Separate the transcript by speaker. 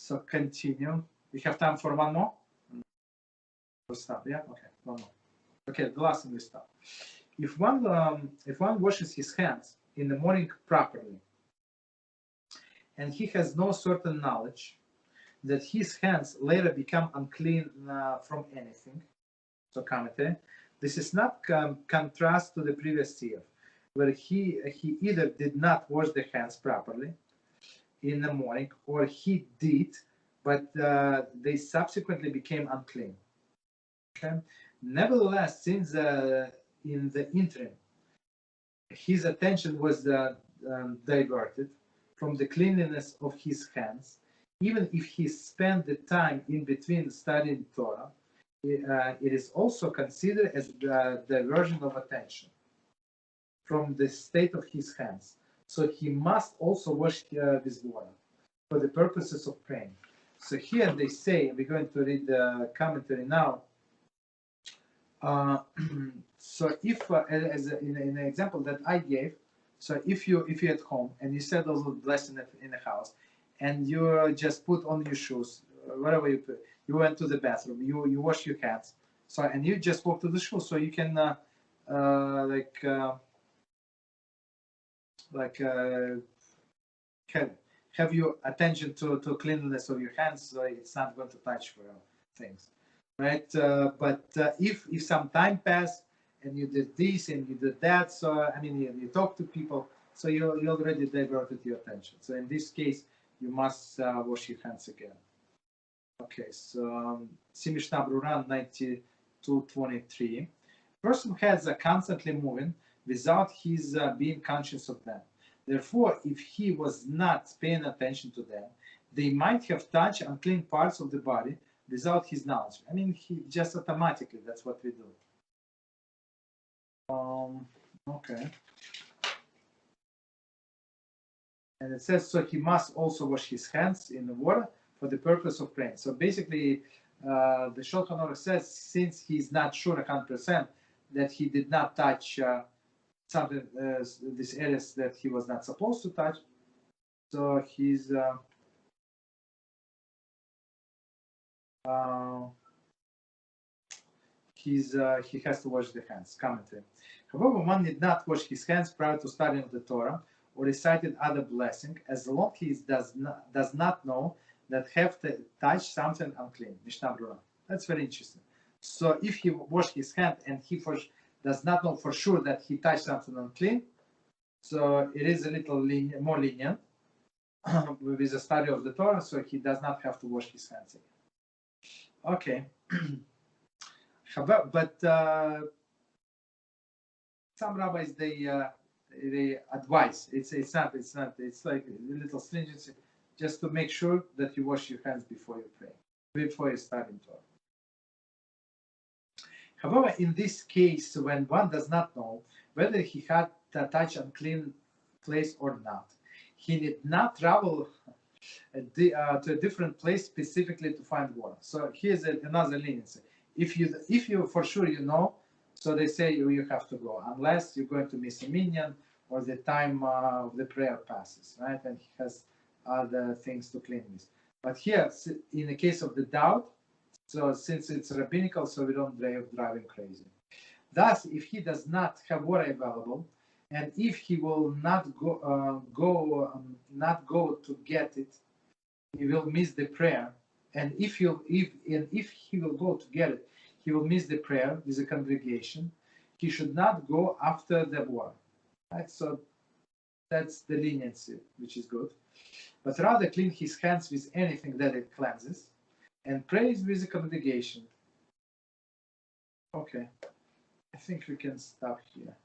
Speaker 1: So continue. We have time for one more? We'll stop, yeah? Okay, one more. Okay, the last thing we stop. If one washes his hands in the morning properly, and he has no certain knowledge that his hands later become unclean from anything, so commentary, this is not contrast to the previous year, where he either did not wash the hands properly in the morning, or he did, but they subsequently became unclean. Okay? Nevertheless, since in the interim, his attention was diverted from the cleanliness of his hands, even if he spent the time in between studying Torah, it is also considered as diversion of attention from the state of his hands. So he must also wash with water for the purposes of praying. So here they say, we're going to read the commentary now. So if, as in an example that I gave, so if you're at home and you said those blessings in the house, and you just put on your shoes, whatever you put, you went to the bathroom, you wash your hands, so and you just walk to the shoes, so you can have your attention to cleanliness of your hands, so it's not going to touch things, right? But if some time passed and you did this and you did that, so I mean you talk to people, so you already diverted your attention. So in this case, you must wash your hands again. Okay, so Mishnah Berurah 92:23. Person heads are constantly moving without his being conscious of them. Therefore, if he was not paying attention to them, they might have touched unclean parts of the body without his knowledge. I mean, he just automatically, that's what we do. Okay. And it says, so he must also wash his hands in the water for the purpose of praying. So basically, the Shulchan Aruch says, since he's not sure 100% that he did not touch something, these areas that he was not supposed to touch, so he has to wash the hands. Commentary. However, one did not wash his hands prior to studying the Torah or recited other blessing, as long as he does not know that have to touch something unclean. Mishnah Berurah. That's very interesting. So if he washed his hand and he does not know for sure that he touched something unclean, so it is a little more lenient with the study of the Torah, so he does not have to wash his hands again. Okay. But some rabbis they advise, it's like a little stringency, just to make sure that you wash your hands before you pray, before you start in Torah. However, in this case, when one does not know whether he had to touch unclean place or not, he need not travel to a different place specifically to find water. So here's another leniency. If you for sure you know, so they say you have to go, unless you're going to miss a Minyan or the time of the prayer passes, right? And he has other things to clean with. But here, in the case of the doubt, so since it's rabbinical, so we don't drive him crazy. Thus, if he does not have water available, and if he will not go to get it, he will miss the prayer. And if he will go to get it, he will miss the prayer with the congregation. He should not go after the water. Right? So that's the leniency, which is good. But rather clean his hands with anything that it cleanses, and prays with the congregation. Okay, I think we can stop here.